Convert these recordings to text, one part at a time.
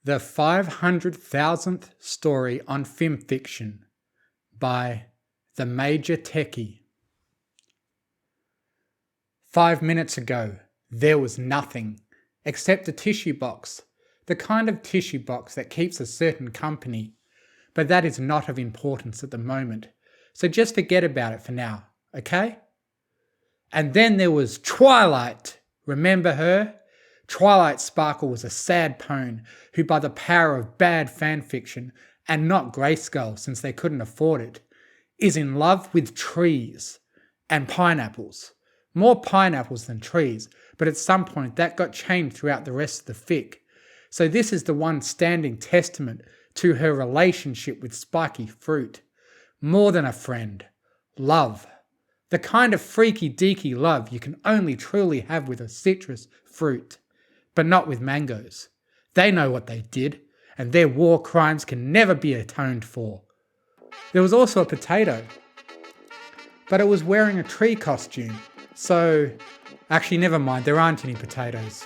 The 500,000th story on Fimfiction by the Major Techie. 5 minutes ago, there was nothing except a tissue box, the kind of tissue box that keeps a certain company, but that is not of importance at the moment, so just forget about it for now, okay? And then there was Twilight. Remember her? Twilight Sparkle was a sad pone who, by the power of bad fanfiction, and not Grayskull since they couldn't afford it, is in love with trees and pineapples. More pineapples than trees, but at some point that got changed throughout the rest of the fic. So this is the one standing testament to her relationship with spiky fruit. More than a friend. Love. The kind of freaky deaky love you can only truly have with a citrus fruit. But not with mangoes. They know what they did, and their war crimes can never be atoned for. There was also a potato, but it was wearing a tree costume, so actually never mind, there aren't any potatoes.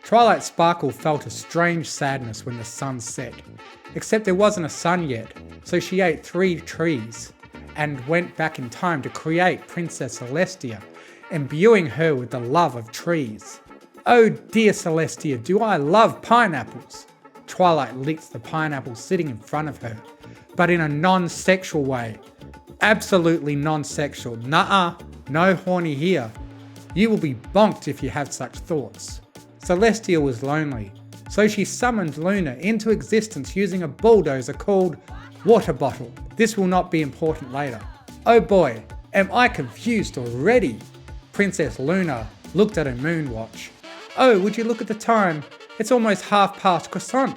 Twilight Sparkle felt a strange sadness when the sun set, except there wasn't a sun yet, so she ate 3 trees and went back in time to create Princess Celestia, imbuing her with the love of trees. Oh dear Celestia, do I love pineapples! Twilight licked the pineapple sitting in front of her, but in a non-sexual way. Absolutely non-sexual. Nuh-uh, no horny here. You will be bonked if you have such thoughts. Celestia was lonely, so she summoned Luna into existence using a bulldozer called Water Bottle. This will not be important later. Oh boy, am I confused already? Princess Luna looked at her moon watch. Oh, would you look at the time? It's almost 1/2 croissant.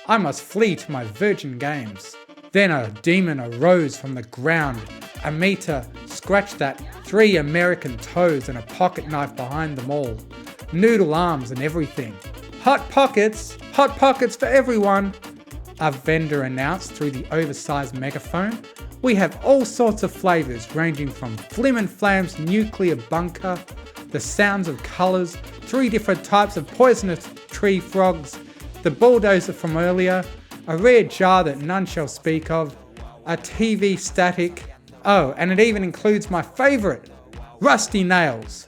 I must flee to my virgin games. Then a demon arose from the ground. Amita scratched at 3 American toes and a pocket knife behind them all. Noodle arms and everything. Hot pockets for everyone, a vendor announced through the oversized megaphone. We have all sorts of flavours ranging from Flim and Flam's nuclear bunker, the sounds of colours, 3 different types of poisonous tree frogs, the bulldozer from earlier, a rare jar that none shall speak of, a TV static, oh, and it even includes my favourite, rusty nails.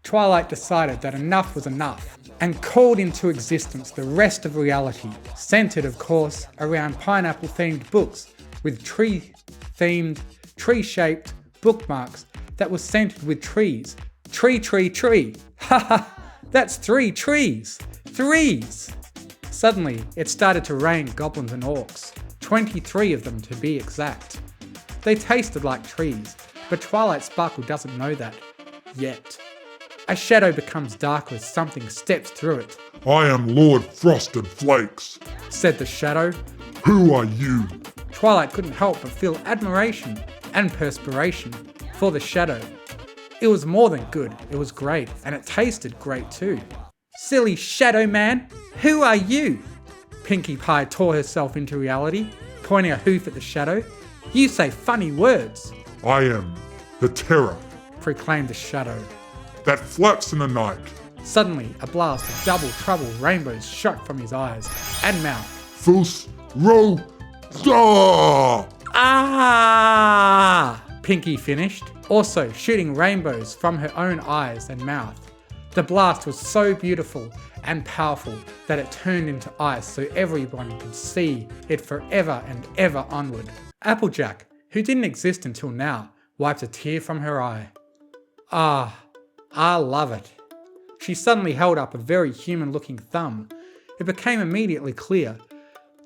Twilight decided that enough was enough and called into existence the rest of reality, centred of course around pineapple-themed books with tree-themed, tree-shaped bookmarks that were centred with trees. Tree. Haha, that's 3 trees. Threes. Suddenly, it started to rain goblins and orcs. 23 of them to be exact. They tasted like trees, but Twilight Sparkle doesn't know that. Yet. A shadow becomes darker as something steps through it. I am Lord Frosted Flakes, said the shadow. Who are you? Twilight couldn't help but feel admiration and perspiration for the shadow. It was more than good, it was great, and it tasted great too. Silly shadow man, who are you? Pinkie Pie tore herself into reality, pointing a hoof at the shadow. You say funny words. I am the terror, proclaimed the shadow. That flaps in the night. Suddenly, a blast of double trouble rainbows shot from his eyes and mouth. Fus, ro, da! Ah! Pinkie finished, also shooting rainbows from her own eyes and mouth. The blast was so beautiful and powerful that it turned into ice so everyone could see it forever and ever onward. Applejack, who didn't exist until now, wiped a tear from her eye. Ah, I love it. She suddenly held up a very human-looking thumb. It became immediately clear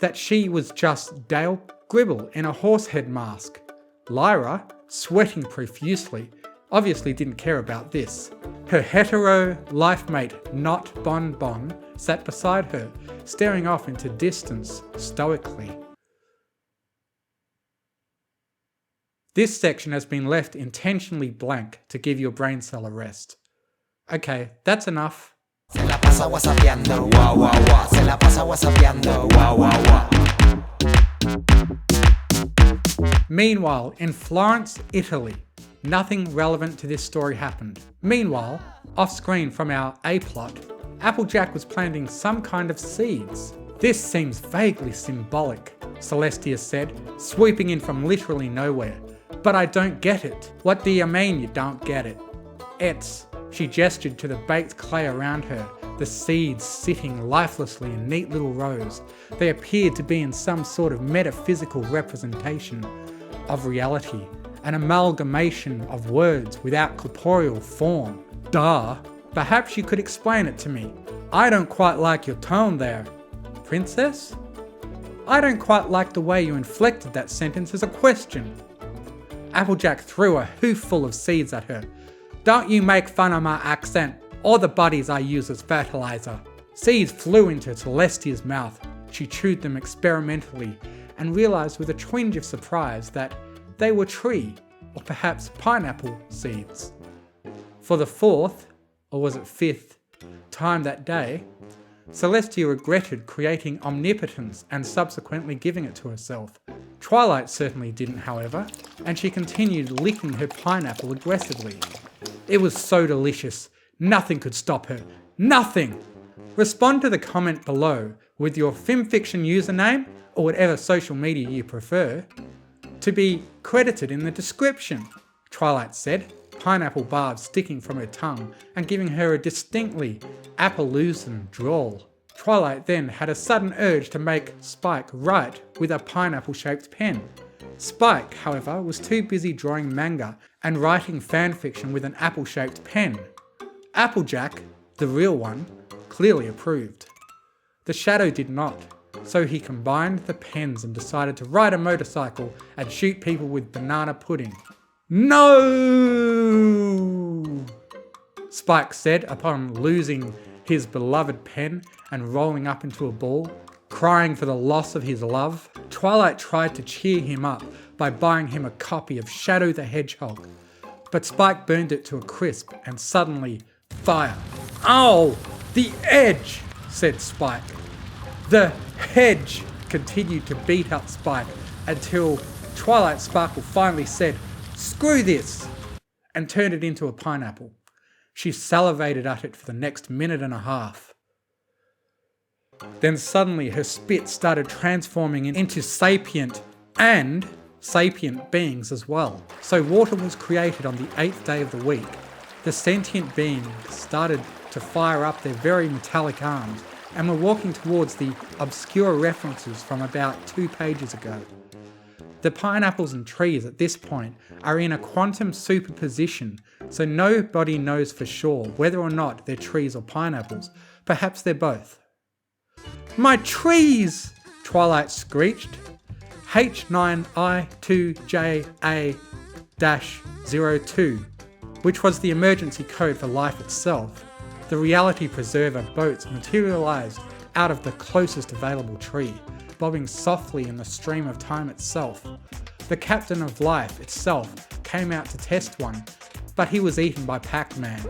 that she was just Dale Gribble in a horsehead mask. Lyra, sweating profusely, obviously didn't care about this. Her hetero life mate, Not Bon Bon, sat beside her, staring off into distance stoically. This section has been left intentionally blank to give your brain cell a rest. Okay, that's enough. Se la pasa whatsappeando, wah wah wah. Se la pasa whatsappeando, wah wah wah. Meanwhile, in Florence, Italy, nothing relevant to this story happened. Meanwhile, off screen from our A-plot, Applejack was planting some kind of seeds. This seems vaguely symbolic, Celestia said, swooping in from literally nowhere. But I don't get it. What do you mean you don't get it? It's... She gestured to the baked clay around her, the seeds sitting lifelessly in neat little rows. They appeared to be in some sort of metaphysical representation of reality, an amalgamation of words without corporeal form. Duh. Perhaps you could explain it to me. I don't quite like your tone there. Princess? I don't quite like the way you inflected that sentence as a question. Applejack threw a hoofful of seeds at her. Don't you make fun of my accent or the buddies I use as fertilizer. Seeds flew into Celestia's mouth. She chewed them experimentally and realised with a twinge of surprise that they were tree, or perhaps pineapple seeds. For the fourth, or was it fifth, time that day, Celestia regretted creating omnipotence and subsequently giving it to herself. Twilight certainly didn't, however, and she continued licking her pineapple aggressively. It was so delicious, nothing could stop her. Nothing! Respond to the comment below with your Fimfiction username, or whatever social media you prefer, to be credited in the description, Twilight said, pineapple barbs sticking from her tongue and giving her a distinctly Appaloosan drawl. Twilight then had a sudden urge to make Spike write with a pineapple-shaped pen. Spike, however, was too busy drawing manga and writing fanfiction with an apple-shaped pen. Applejack, the real one, clearly approved. The Shadow did not, so he combined the pens and decided to ride a motorcycle and shoot people with banana pudding. No! Spike said upon losing his beloved pen and rolling up into a ball, crying for the loss of his love. Twilight tried to cheer him up by buying him a copy of Shadow the Hedgehog, but Spike burned it to a crisp and suddenly fire. Ow! The edge! Said Spike. The hedge continued to beat up Spike until Twilight Sparkle finally said, "Screw this!" and turned it into a pineapple. She salivated at it for the next minute and a half. Then suddenly her spit started transforming into sapient beings as well. So water was created on the 8th day of the week. The sentient beings started to fire up their very metallic arms and were walking towards the obscure references from about 2 pages ago. The pineapples and trees at this point are in a quantum superposition, so nobody knows for sure whether or not they're trees or pineapples. Perhaps they're both. My trees! Twilight screeched. H9I2JA-02, which was the emergency code for life itself. The reality preserver boats materialised out of the closest available tree, bobbing softly in the stream of time itself. The captain of life itself came out to test one, but he was eaten by Pac-Man.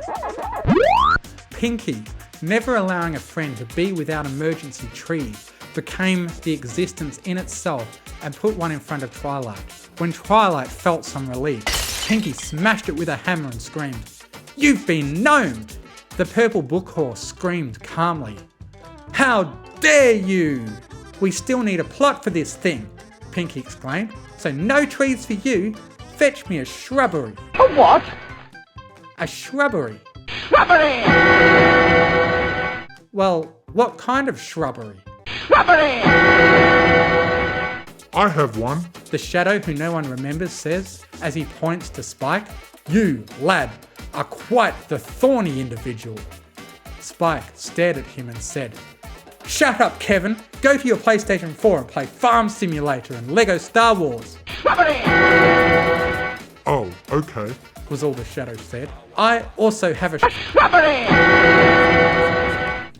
Pinky, never allowing a friend to be without emergency tree, became the existence in itself and put one in front of Twilight. When Twilight felt some relief, Pinky smashed it with a hammer and screamed, "You've been gnomed!" The purple book horse screamed calmly, "How dare you! We still need a plot for this thing," Pinky exclaimed. "So no trees for you. Fetch me a shrubbery." A what? A shrubbery. Shrubbery! Well, what kind of shrubbery? Shrubbery! I have one. The Shadow, who no one remembers, says as he points to Spike, "You, lad, are quite the thorny individual." Spike stared at him and said, "Shut up, Kevin. Go to your PlayStation 4 and play Farm Simulator and Lego Star Wars." Shrubbery! Oh, okay. Was all the Shadow said. "I also have a Shrubbery!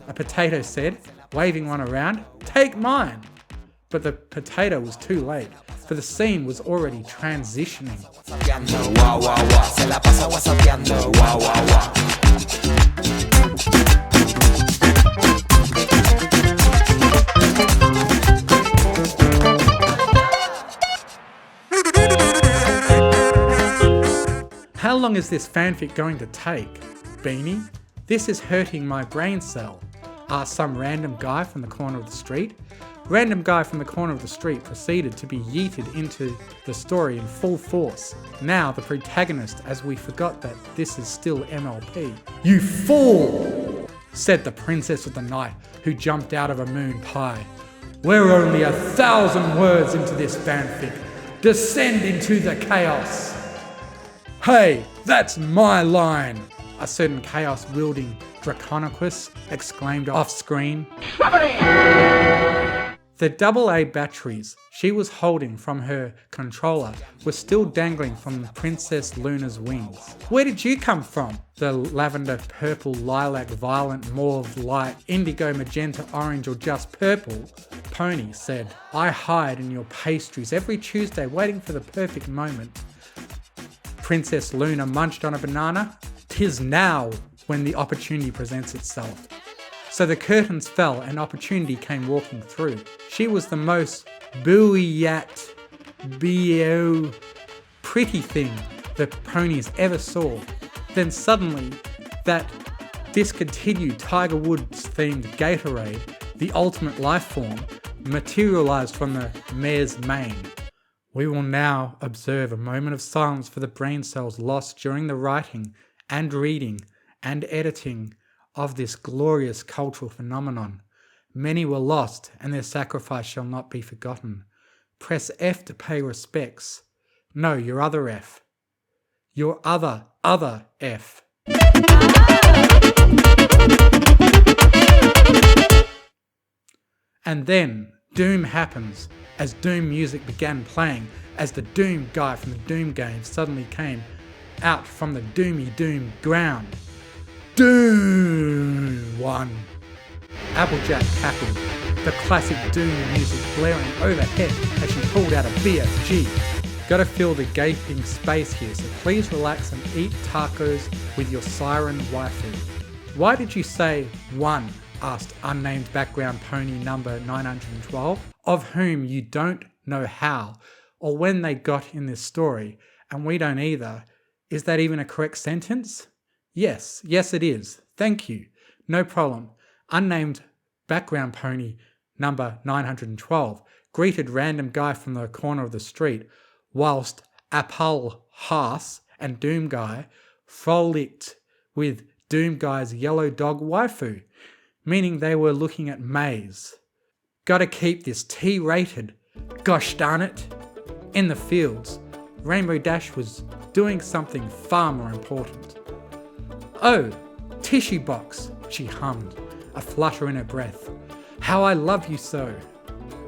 A potato said, waving one around. "Take mine." But the potato was too late, for the scene was already transitioning. How long is this fanfic going to take, Beanie? This is hurting my brain cell. asked some random guy from the corner of the street. Random guy from the corner of the street proceeded to be yeeted into the story in full force. Now the protagonist, as we forgot that this is still MLP. "You fool!" said the Princess of the Night, who jumped out of a moon pie. "We're only 1,000 words into this fanfic. Descend into the chaos." "Hey, that's my line!" a certain chaos-wielding Draconicus exclaimed off-screen. The AA batteries she was holding from her controller were still dangling from Princess Luna's wings. "Where did you come from?" the lavender, purple, lilac, violet, mauve, light, indigo, magenta, orange, or just purple pony said. "I hide in your pastries every Tuesday waiting for the perfect moment." Princess Luna munched on a banana. "'Tis now when the opportunity presents itself." So the curtains fell and opportunity came walking through. She was the most pretty thing the ponies ever saw. Then suddenly, that discontinued Tiger Woods themed Gatorade, the ultimate life form, materialized from the mare's mane. We will now observe a moment of silence for the brain cells lost during the writing and reading and editing of this glorious cultural phenomenon. Many were lost, and their sacrifice shall not be forgotten. Press F to pay respects. No, your other F. Your other F. And then, Doom happens, as Doom music began playing, as the Doom guy from the Doom game suddenly came out from the Doomy Doom ground. Doom 1. Applejack cackled, the classic Doom music blaring overhead as she pulled out a BFG. Gotta fill the gaping space here, so please relax and eat tacos with your Siren Waifu. "Why did you say 1? asked unnamed background pony number 912, of whom you don't know how or when they got in this story, and we don't either. Is that even a correct sentence?" Yes, it is. Thank you. No problem. Unnamed background pony number 912 greeted random guy from the corner of the street, whilst Apal Haas and Doom Guy frolicked with Doom Guy's yellow dog waifu, meaning they were looking at Maze. Gotta keep this T-rated. Gosh darn it. In the fields, Rainbow Dash was doing something far more important. "Oh, tissue box," she hummed, a flutter in her breath. "How I love you so."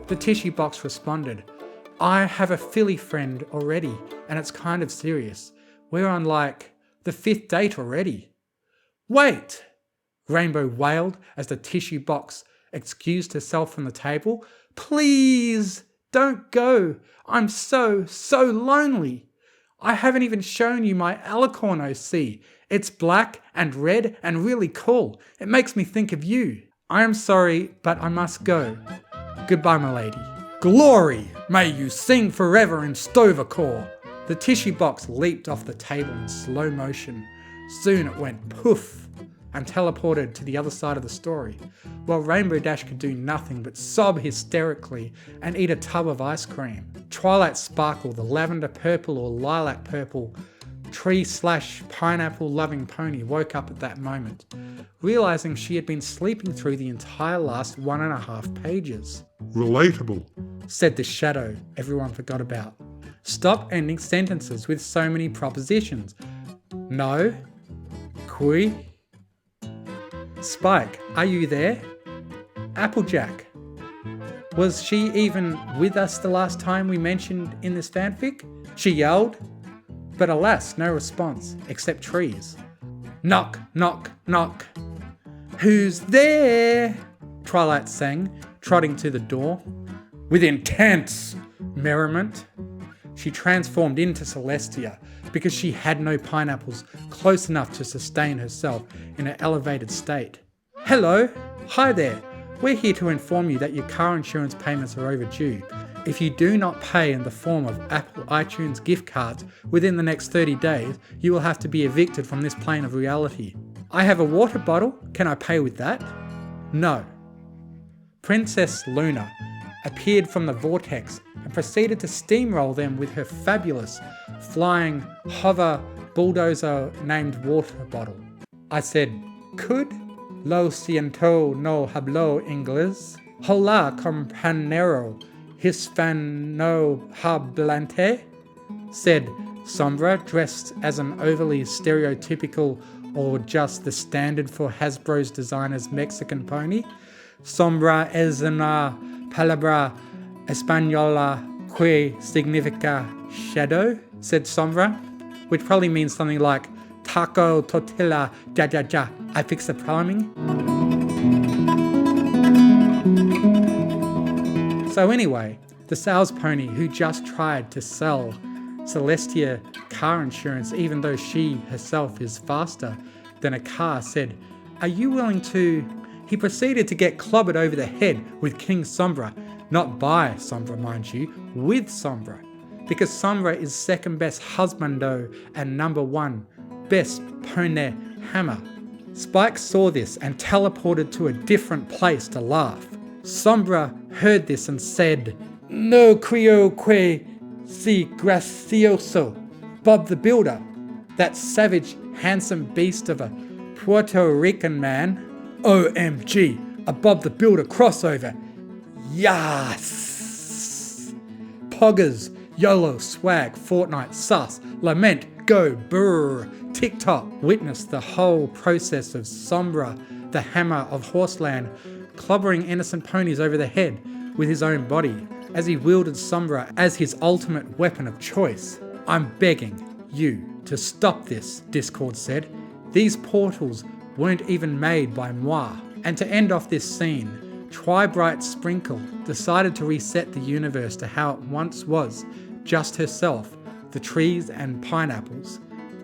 The tissue box responded, "I have a filly friend already, and it's kind of serious. We're on like the 5th date already." "Wait!" Rainbow wailed as the tissue box excused herself from the table. "Please, don't go. I'm so lonely. I haven't even shown you my alicorn OC. It's black and red and really cool. It makes me think of you. I am sorry, but I must go. Goodbye, my lady." "Glory! May you sing forever in Stovercore." The tissue box leaped off the table in slow motion. Soon it went poof and teleported to the other side of the story, while Rainbow Dash could do nothing but sob hysterically and eat a tub of ice cream. Twilight Sparkle, the lavender purple or lilac purple tree/pineapple loving pony, woke up at that moment, realizing she had been sleeping through the entire last 1.5 pages. Relatable, said the shadow everyone forgot about. Stop ending sentences with so many propositions. No? Kui? Spike, are you there? Applejack. Was she even with us the last time we mentioned in this fanfic? She yelled. But alas, no response, except trees. Knock, knock, knock. Who's there? Twilight sang, trotting to the door. With intense merriment, she transformed into Celestia because she had no pineapples close enough to sustain herself in an elevated state. Hello, hi there. We're here to inform you that your car insurance payments are overdue. If you do not pay in the form of Apple iTunes gift cards within the next 30 days, you will have to be evicted from this plane of reality. I have a water bottle. Can I pay with that? No. Princess Luna appeared from the vortex and proceeded to steamroll them with her fabulous flying hover bulldozer named water bottle. I said, "Could lo siento no hablo inglés? Hola compañero hispanohablante?" said Sombra, dressed as an overly stereotypical or just the standard for Hasbro's designer's Mexican pony. "Sombra es una palabra española que significa shadow," said Sombra, which probably means something like taco, tortilla, ja ja ja, I fix the plumbing. So anyway, the sales pony who just tried to sell Celestia car insurance even though she herself is faster than a car said, "Are you willing to..." He proceeded to get clobbered over the head with King Sombra, not by Sombra mind you, with Sombra, because Sombra is second best husbando and number one best pony hammer. Spike saw this and teleported to a different place to laugh. Sombra heard this and said, "No creo que si gracioso." Bob the Builder, that savage, handsome beast of a Puerto Rican man. OMG, a Bob the Builder crossover. Yes! Poggers, YOLO, swag, Fortnite, sus, lament, go, brr, TikTok. Witnessed the whole process of Sombra, the hammer of Horseland, clobbering innocent ponies over the head with his own body, as he wielded Sombra as his ultimate weapon of choice. "I'm begging you to stop this," Discord said. "These portals weren't even made by moi." And to end off this scene, Twilight Sparkle decided to reset the universe to how it once was, just herself, the trees and pineapples,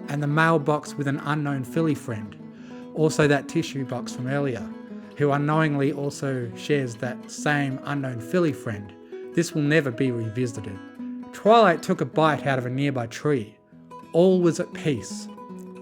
and the mailbox with an unknown filly friend. Also that tissue box from earlier, who unknowingly also shares that same unknown filly friend. This will never be revisited. Twilight took a bite out of a nearby tree. All was at peace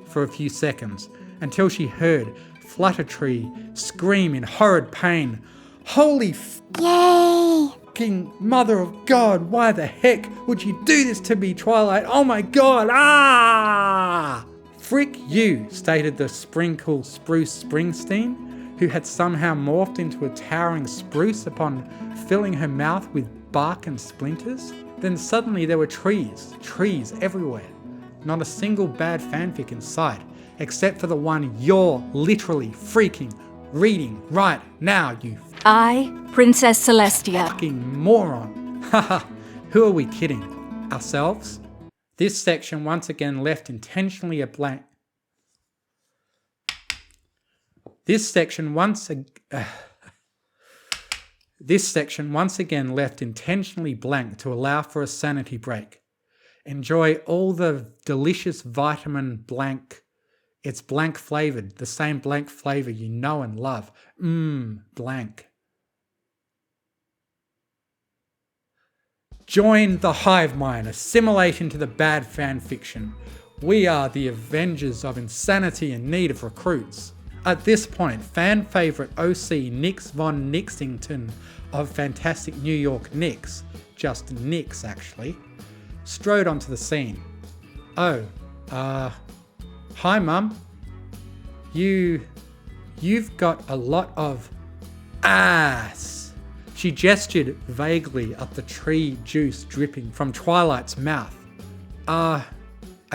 for a few seconds, until she heard Fluttertree scream in horrid pain, "Holy fucking mother of God, why the heck would you do this to me, Twilight? Oh my God, ah!" "Frick you," stated the Sprinkle Spruce Springsteen, who had somehow morphed into a towering spruce upon filling her mouth with bark and splinters. Then suddenly there were trees everywhere. Not a single bad fanfic in sight, except for the one you're literally freaking reading right now, you I, Princess Celestia. fucking moron. Haha, who are we kidding? Ourselves? This section once again left intentionally a blank. This section once again left intentionally blank to allow for a sanity break. Enjoy all the delicious vitamin blank. It's blank flavored, the same blank flavor you know and love. Blank. Join the Hive Mind, assimilate into the bad fan fiction. We are the Avengers of insanity in need of recruits. At this point, fan favourite OC Nix von Nixington of Fantastic New York Knicks, just Nix actually, strode onto the scene. "Oh, hi mum. You've got a lot of ass." She gestured vaguely at the tree juice dripping from Twilight's mouth. Are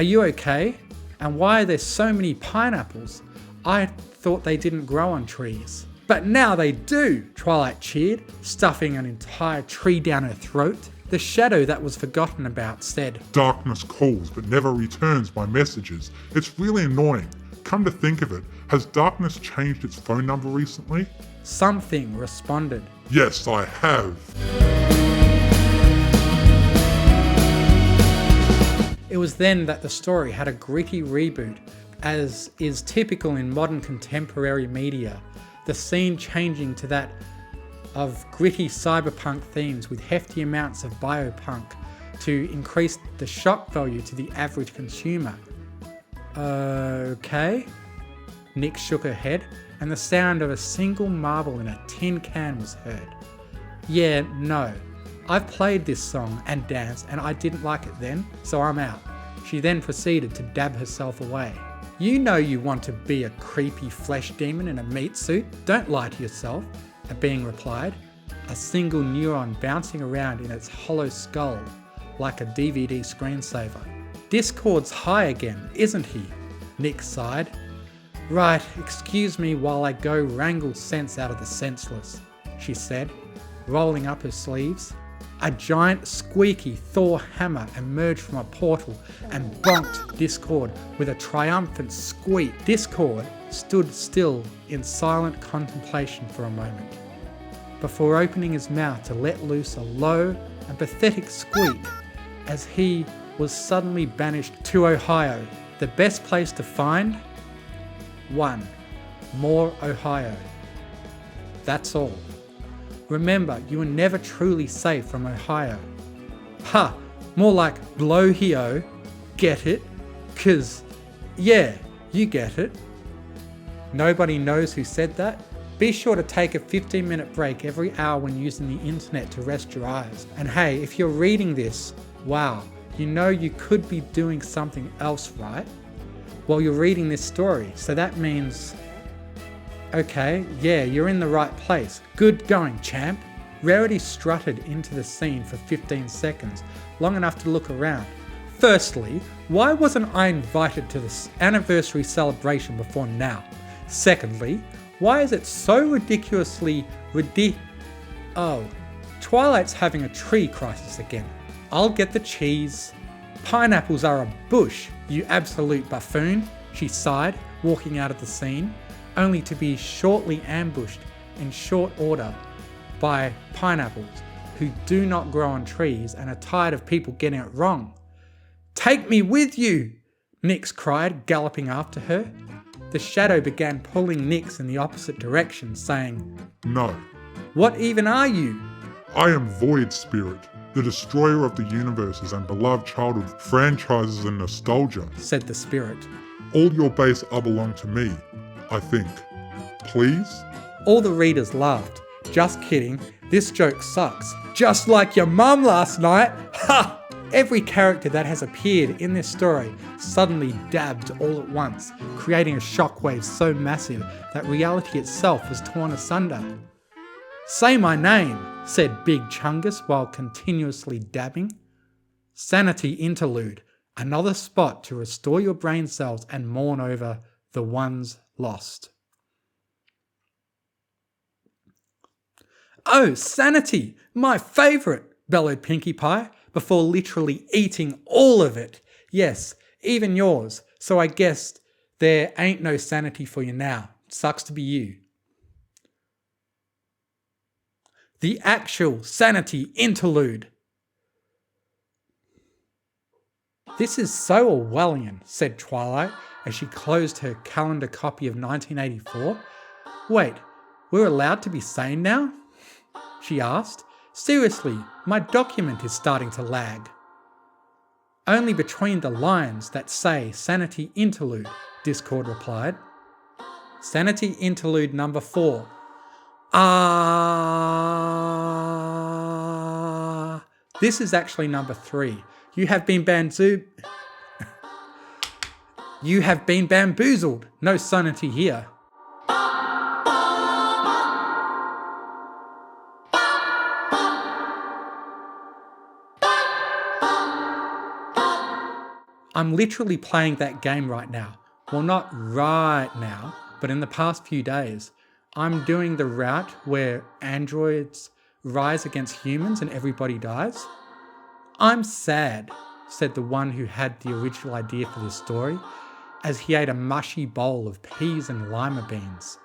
you okay? And why are there so many pineapples? I thought they didn't grow on trees." "But now they do," Twilight cheered, stuffing an entire tree down her throat. The shadow that was forgotten about said, Darkness calls but never returns my messages. It's really annoying. Come to think of it, has Darkness changed its phone number recently? Something responded. Yes, I have. It was then that the story had a gritty reboot, as is typical in modern contemporary media, the scene changing to that of gritty cyberpunk themes with hefty amounts of biopunk to increase the shock value to the average consumer. Okay? Nick shook her head and the sound of a single marble in a tin can was heard. Yeah, no. I've played this song and danced and I didn't like it then, so I'm out. She then proceeded to dab herself away. You know you want to be a creepy flesh demon in a meat suit, don't lie to yourself, a being replied, a single neuron bouncing around in its hollow skull like a DVD screensaver. Discord's high again, isn't he? Nick sighed. Right, excuse me while I go wrangle sense out of the senseless, she said, rolling up her sleeves. A giant squeaky Thor hammer emerged from a portal and bonked Discord with a triumphant squeak. Discord stood still in silent contemplation for a moment, before opening his mouth to let loose a low and pathetic squeak as he was suddenly banished to Ohio. The best place to find? 1. More Ohio. That's all. Remember, you were never truly safe from Ohio. Ha! More like Blowhio. Get it? 'Cause, yeah, you get it. Nobody knows who said that? Be sure to take a 15-minute break every hour when using the internet to rest your eyes. And hey, if you're reading this, wow, you know you could be doing something else, right? While you're reading this story. So that means, okay, yeah, you're in the right place. Good going, champ. Rarity strutted into the scene for 15 seconds, long enough to look around. Firstly, why wasn't I invited to this anniversary celebration before now? Secondly, why is it so ridiculously Oh, Twilight's having a tree crisis again. I'll get the cheese. Pineapples are a bush, you absolute buffoon, she sighed, walking out of the scene, only to be shortly ambushed in short order by pineapples who do not grow on trees and are tired of people getting it wrong. Take me with you, Nix cried, galloping after her. The shadow began pulling Nix in the opposite direction, saying, No. What even are you? I am Void Spirit, the destroyer of the universes and beloved childhood franchises and nostalgia, said the spirit. All your base are belong to me, I think. Please? All the readers laughed. Just kidding, this joke sucks. Just like your mum last night. Ha! Every character that has appeared in this story suddenly dabbed all at once, creating a shockwave so massive that reality itself was torn asunder. Say my name, said Big Chungus while continuously dabbing. Sanity Interlude, another spot to restore your brain cells and mourn over the ones lost. Oh, Sanity, my favourite, bellowed Pinkie Pie, before literally eating all of it. Yes, even yours, so I guess there ain't no sanity for you now. Sucks to be you. The actual Sanity Interlude. This is so Orwellian, said Twilight as she closed her calendar copy of 1984. Wait, we're allowed to be sane now? She asked. Seriously, my document is starting to lag. Only between the lines that say Sanity Interlude, Discord replied. Sanity Interlude number 4. This is actually number 3. You have been bamboozled. No sanity here. I'm literally playing that game right now. Well, not right now, but in the past few days. I'm doing the route where androids rise against humans and everybody dies. I'm sad, said the one who had the original idea for this story, as he ate a mushy bowl of peas and lima beans.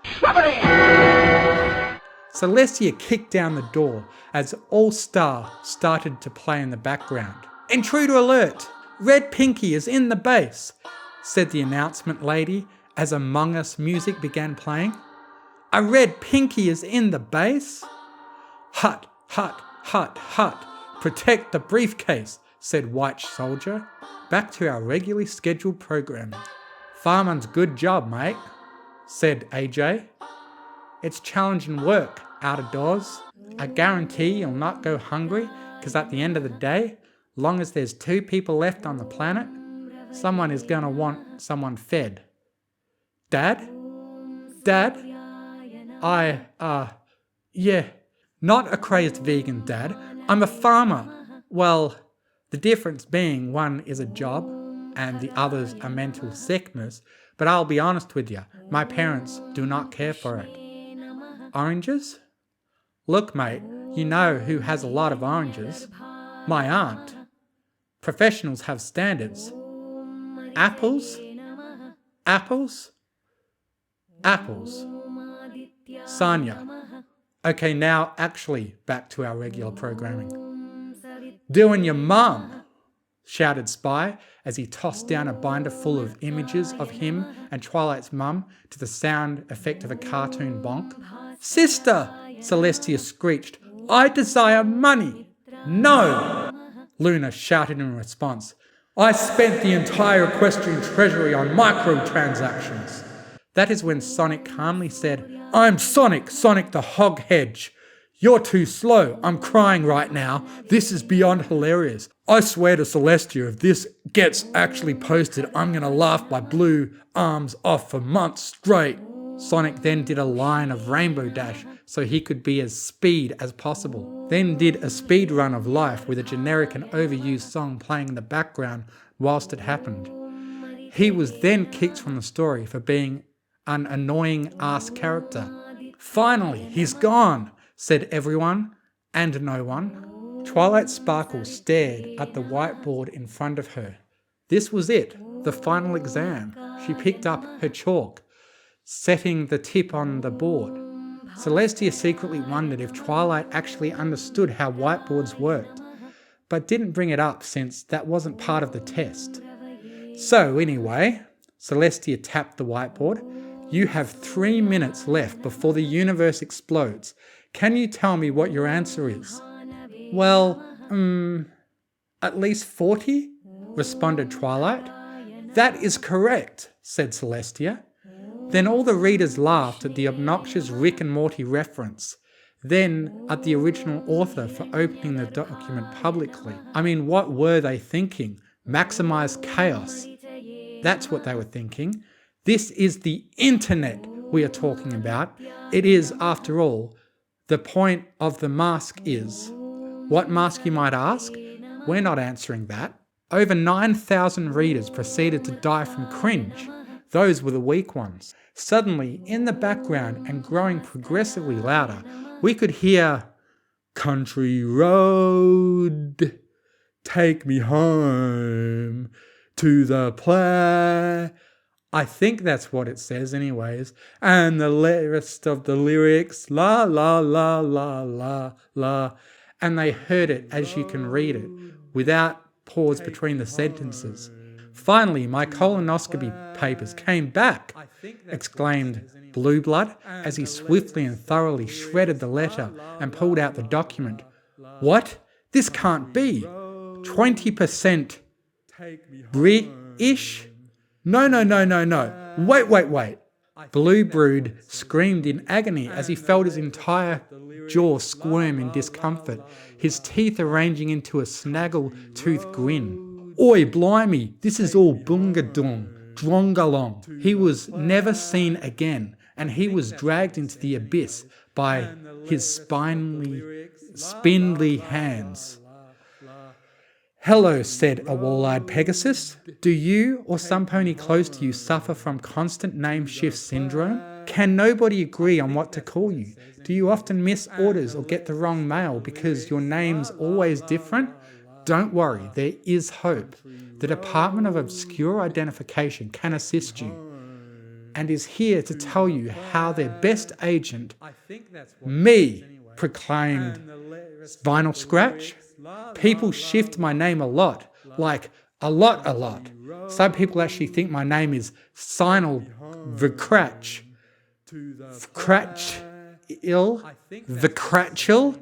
Celestia kicked down the door as All Star started to play in the background. Intruder alert! Red Pinky is in the base, said the announcement lady as Among Us music began playing. A red Pinky is in the base? Hut, hut, hut, hut. Protect the briefcase, said White Soldier. Back to our regularly scheduled programming. Fireman's good job, mate. said AJ. It's challenging work out of doors. I guarantee you'll not go hungry, because at the end of the day, long as there's 2 people left on the planet, someone is going to want someone fed. Dad? Dad? Yeah. Not a crazed vegan, Dad. I'm a farmer. Well, the difference being one is a job and the other's a mental sickness, but I'll be honest with you, my parents do not care for it. Oranges? Look, mate, you know who has a lot of oranges. My aunt. Professionals have standards. Apples? Apples? Apples. Sanya. Okay, now actually back to our regular programming. Doing your mum, shouted Spy as he tossed down a binder full of images of him and Twilight's mum to the sound effect of a cartoon bonk. Sister, Celestia screeched, I desire money. No, Luna shouted in response. I spent the entire equestrian treasury on microtransactions. That is when Sonic calmly said, I'm Sonic, Sonic the Hog Hedge. You're too slow. I'm crying right now. This is beyond hilarious. I swear to Celestia, if this gets actually posted, I'm going to laugh my blue arms off for months straight. Sonic then did a line of Rainbow Dash so he could be as speed as possible. Then did a speed run of life with a generic and overused song playing in the background whilst it happened. He was then kicked from the story for being an annoying ass character. Finally, he's gone, said everyone and no one. Twilight Sparkle stared at the whiteboard in front of her. This was it, the final exam. She picked up her chalk, setting the tip on the board. Celestia secretly wondered if Twilight actually understood how whiteboards worked, but didn't bring it up since that wasn't part of the test. So anyway, Celestia tapped the whiteboard. You have 3 minutes left before the universe explodes. Can you tell me what your answer is? Well, at least 40? Responded Twilight. That is correct, said Celestia. Then all the readers laughed at the obnoxious Rick and Morty reference. Then at the original author for opening the document publicly. I mean, what were they thinking? Maximize chaos. That's what they were thinking. This is the internet we are talking about. It is, after all, the point of the mask is. What mask, you might ask? We're not answering that. Over 9,000 readers proceeded to die from cringe. Those were the weak ones. Suddenly, in the background and growing progressively louder, we could hear, Country road, take me home to the play. I think that's what it says anyways. And the rest of the lyrics, la, la, la, la, la, la. And they heard it as you can read it, without pause between the sentences. Finally, my colonoscopy papers came back, exclaimed Blue Blood as he swiftly and thoroughly shredded the letter and pulled out the document. What? This can't be. 20% British? No. Wait. Blue Brood screamed in agony as he felt his entire jaw squirm in discomfort, his teeth arranging into a snaggle-toothed grin. Oi, blimey, this is all bungadong, drongalong. He was never seen again, and he was dragged into the abyss by his spindly hands. Hello, said a wall-eyed Pegasus. Do you or some pony close to you suffer from constant name shift syndrome? Can nobody agree on what to call you? Do you often miss orders or get the wrong mail because your name's always different? Don't worry, there is hope. The Department of Obscure Identification can assist you and is here to tell you how their best agent, me, proclaimed Vinyl Scratch. People shift my name a lot, like a lot. Some people actually think my name is Signal Vicratch, Vicratchil,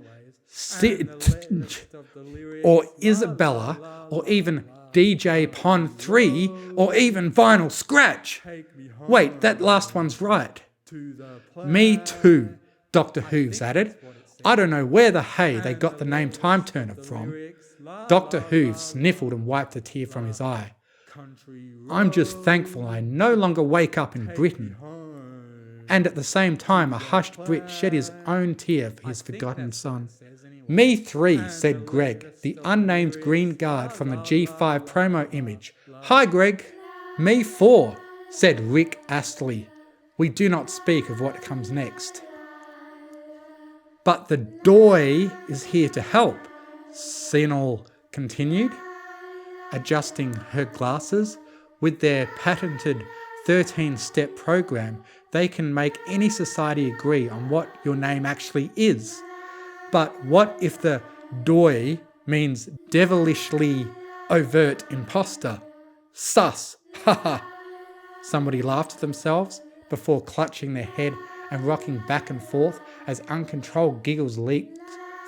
or Isabella, or even DJ Pon 3 or even Vinyl Scratch. Wait, that last one's right. Me too, Dr. Hooves added. I don't know where the hay they got the name Time Turner from. Dr. Hooves sniffled and wiped a tear from his eye. I'm just thankful I no longer wake up in Britain. And at the same time, a hushed Brit shed his own tear for his forgotten son. Me 3, said Greg, the unnamed green guard from the G5 promo image. Hi, Greg. Me 4, said Rick Astley. We do not speak of what comes next. But the Doi is here to help, Sinal continued, adjusting her glasses. With their patented 13-step program, they can make any society agree on what your name actually is. But what if the Doi means devilishly overt imposter? Sus, haha. Somebody laughed to themselves before clutching their head and rocking back and forth as uncontrolled giggles leaped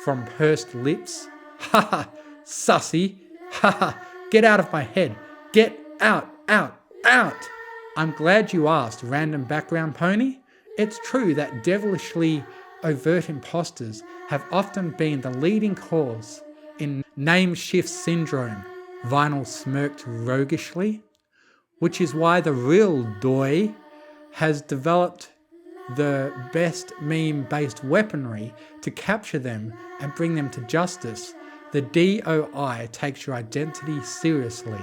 from pursed lips. Haha, sussy, haha, get out of my head, get out, out, out. I'm glad you asked, random background pony. It's true that devilishly overt imposters have often been the leading cause in name shift syndrome, Vinyl smirked roguishly, which is why the real Doi has developed the best meme-based weaponry to capture them and bring them to justice. The DOI takes your identity seriously,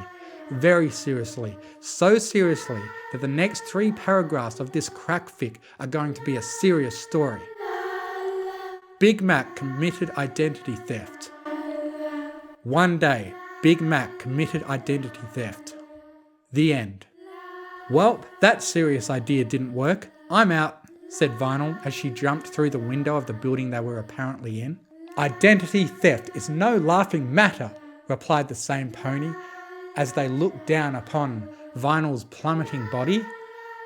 very seriously, so seriously that the next 3 paragraphs of this crackfic are going to be a serious story. Big Mac committed identity theft. One day, Big Mac committed identity theft. The end. Well, that serious idea didn't work. I'm out, said Vinyl as she jumped through the window of the building they were apparently in. Identity theft is no laughing matter, replied the same pony as they looked down upon Vinyl's plummeting body.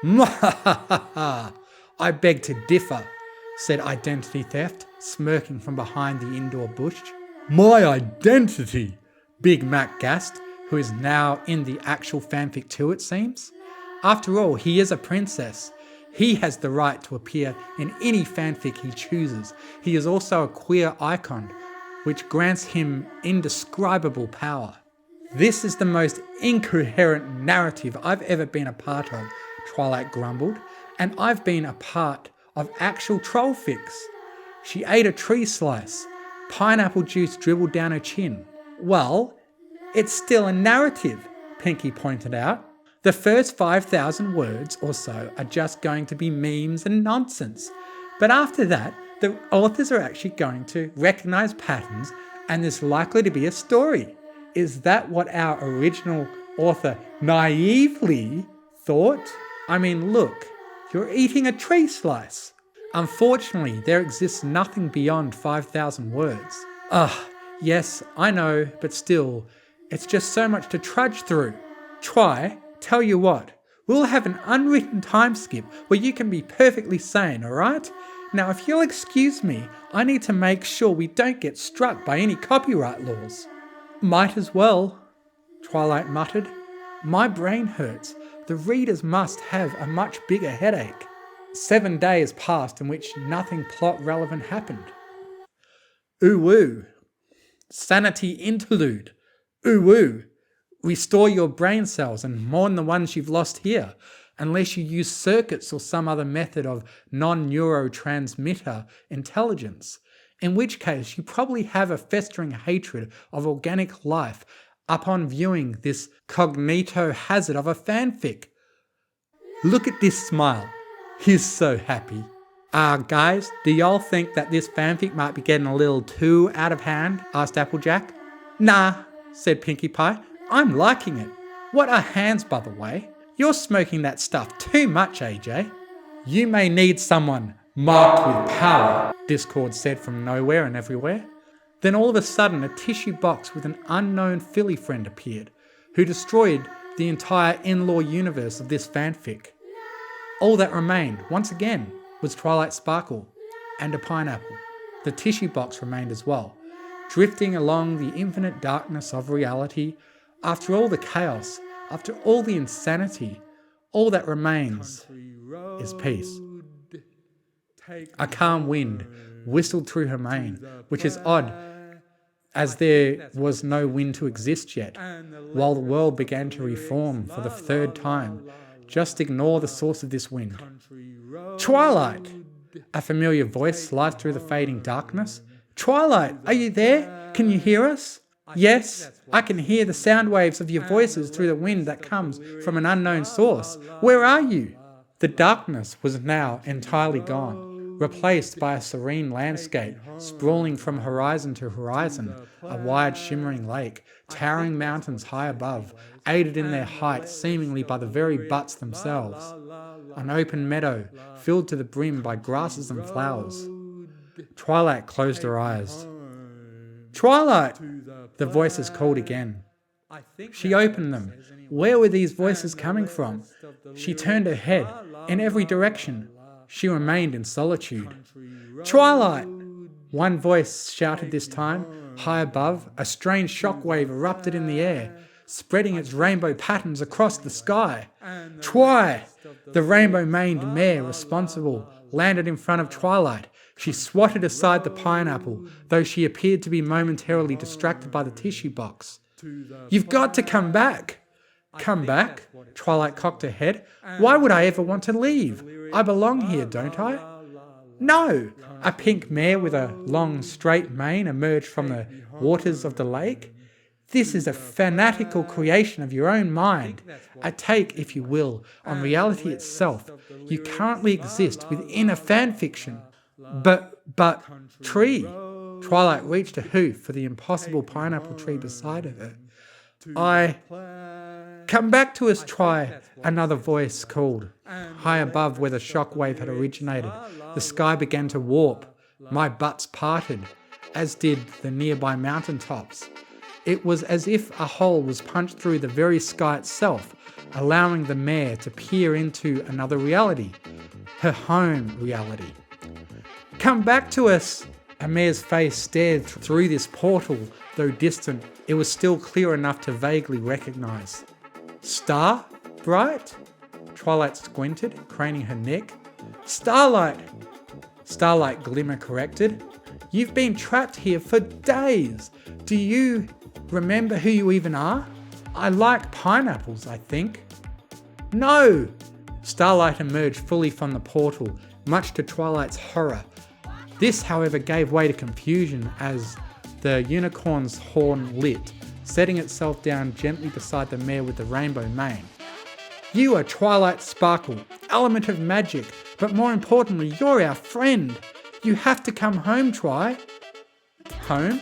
Mwahahaha! I beg to differ, said Identity Theft, smirking from behind the indoor bush. My identity, Big Mac gasped, who is now in the actual fanfic too, it seems. After all, he is a princess. He has the right to appear in any fanfic he chooses. He is also a queer icon, which grants him indescribable power. This is the most incoherent narrative I've ever been a part of, Twilight grumbled, and I've been a part of actual Trollfics. She ate a tree slice. Pineapple juice dribbled down her chin. Well, it's still a narrative, Pinky pointed out. The first 5,000 words or so are just going to be memes and nonsense. But after that, the authors are actually going to recognize patterns and there's likely to be a story. Is that what our original author naively thought? I mean, look, you're eating a tree slice. Unfortunately, there exists nothing beyond 5,000 words. Yes, I know, but still, it's just so much to trudge through. Tell you what, we'll have an unwritten time skip where you can be perfectly sane, alright? Now, if you'll excuse me, I need to make sure we don't get struck by any copyright laws. Might as well, Twilight muttered. My brain hurts. The readers must have a much bigger headache. 7 days passed in which nothing plot relevant happened. Ooh-woo. Sanity Interlude. Ooh-woo. Restore your brain cells and mourn the ones you've lost here, unless you use circuits or some other method of non-neurotransmitter intelligence, in which case you probably have a festering hatred of organic life upon viewing this cognito hazard of a fanfic. Look at this smile. He's so happy. Guys, do y'all think that this fanfic might be getting a little too out of hand? Asked Applejack. Nah, said Pinkie Pie. I'm liking it. What are hands, by the way? You're smoking that stuff too much, AJ. You may need someone marked with power, Discord said from nowhere and everywhere. Then all of a sudden, a tissue box with an unknown Philly friend appeared, who destroyed the entire in-law universe of this fanfic. All that remained, once again, was Twilight Sparkle and a pineapple. The tissue box remained as well, drifting along the infinite darkness of reality, After all the chaos, after all the insanity, all that remains is peace. A calm wind whistled through her mane, which is odd, as there was no wind to exist yet, while the world began to reform for the third time. Just ignore the source of this wind. Twilight! A familiar voice sliced through the fading darkness. Twilight, are you there? Can you hear us? Yes, I can hear the sound waves of your voices through the wind that comes from an unknown source. Where are you? The darkness was now entirely gone, replaced by a serene landscape, sprawling from horizon to horizon, a wide shimmering lake, towering mountains high above, aided in their height seemingly by the very butts themselves. An open meadow, filled to the brim by grasses and flowers. Twilight closed her eyes. Twilight! The voices called again. She opened them. Where were these voices coming from? She turned her head in every direction. She remained in solitude. Twilight! One voice shouted this time. High above, a strange shockwave erupted in the air, spreading its rainbow patterns across the sky. Twi! The rainbow-maned mare responsible landed in front of Twilight. She swatted aside the pineapple, though she appeared to be momentarily distracted by the tissue box. You've got to come back! Come back? Twilight cocked her head. Why would I ever want to leave? I belong here, don't I? No! A pink mare with a long, straight mane emerged from the waters of the lake. This is a fanatical creation of your own mind, a take, if you will, on reality itself. You currently exist within a fanfiction. But, tree. Twilight reached a hoof for the impossible pineapple tree beside her. Come back to us, Twi, another voice called. High above where the shockwave had originated, the sky began to warp. My butts parted, as did the nearby mountaintops. It was as if a hole was punched through the very sky itself, allowing the mare to peer into another reality, her home reality. Come back to us! A mare's face stared through this portal, though distant, it was still clear enough to vaguely recognise. Star? Bright? Twilight squinted, craning her neck. Starlight! Starlight Glimmer corrected. You've been trapped here for days. Do you remember who you even are? I like pineapples, I think. No! Starlight emerged fully from the portal, much to Twilight's horror. This, however, gave way to confusion as the unicorn's horn lit, setting itself down gently beside the mare with the rainbow mane. You are Twilight Sparkle, element of magic, but more importantly, you're our friend. You have to come home, Twi. Home?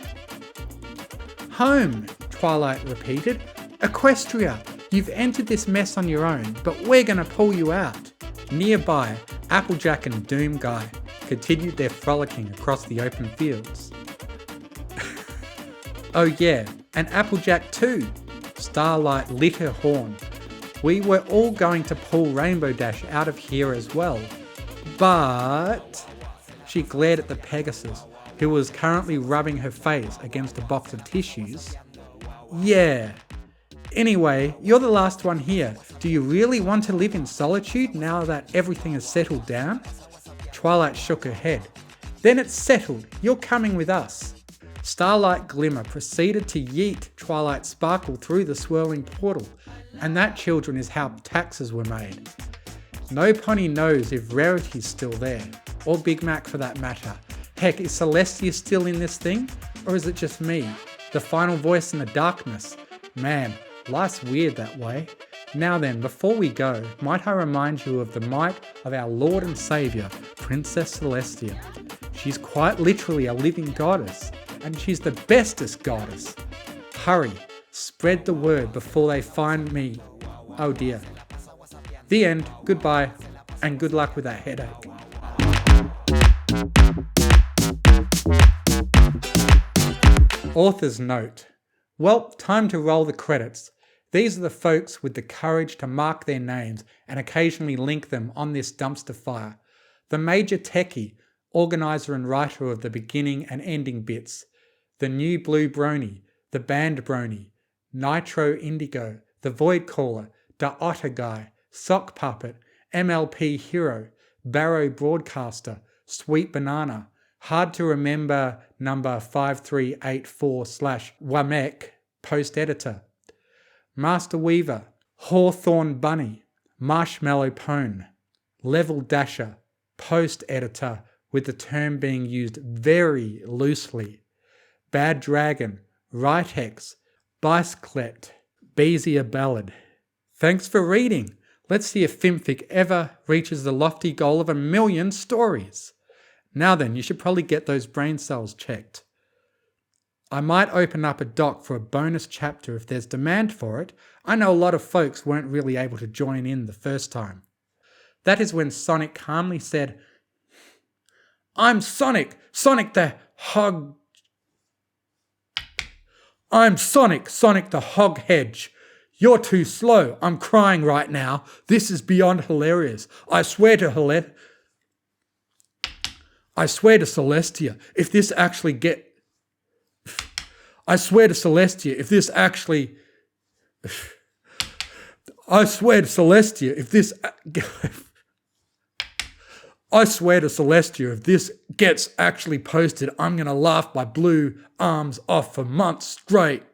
Home, Twilight repeated. Equestria, you've entered this mess on your own, but we're going to pull you out. Nearby, Applejack and Doom Guy continued their frolicking across the open fields. Oh yeah, and Applejack too. Starlight lit her horn. We were all going to pull Rainbow Dash out of here as well. But... She glared at the Pegasus, who was currently rubbing her face against a box of tissues. Yeah. Anyway, you're the last one here. Do you really want to live in solitude now that everything is settled down? Twilight shook her head. Then it's settled. You're coming with us. Starlight Glimmer proceeded to yeet Twilight Sparkle through the swirling portal, and that, children, is how taxes were made. No pony knows if Rarity's still there, or Big Mac for that matter. Heck, is Celestia still in this thing? Or is it just me, the final voice in the darkness? Man, life's weird that way. Now then, before we go, might I remind you of the might of our Lord and Saviour, Princess Celestia. She's quite literally a living goddess, and she's the bestest goddess. Hurry, spread the word before they find me. Oh dear. The end. Goodbye, and good luck with that headache. Author's note. Well, time to roll the credits. These are the folks with the courage to mark their names and occasionally link them on this dumpster fire. The major techie, organiser and writer of the beginning and ending bits. The new blue brony, the band brony, Nitro Indigo, The Void Caller, Da Otter Guy, Sock Puppet, MLP Hero, Barrow Broadcaster, Sweet Banana, Hard to Remember number 5384/Wamek, Post Editor, Master Weaver, Hawthorne Bunny, Marshmallow Pone, Level Dasher, Post Editor, with the term being used very loosely, Bad Dragon, Ritex, Bicyclet, Beezier Ballad. Thanks for reading. Let's see if Fimfic ever reaches the lofty goal of 1,000,000 stories. Now then, you should probably get those brain cells checked. I might open up a doc for a bonus chapter if there's demand for it. I know a lot of folks weren't really able to join in the first time. That is when Sonic calmly said, "I'm Sonic, Sonic the Hog... I'm Sonic, Sonic the Hog Hedge. You're too slow. I'm crying right now. This is beyond hilarious. I swear to Celestia, if this actually I swear to Celestia, if this actually... I swear to Celestia, if this... I swear to Celestia, if this gets actually posted, I'm going to laugh my blue arms off for months straight."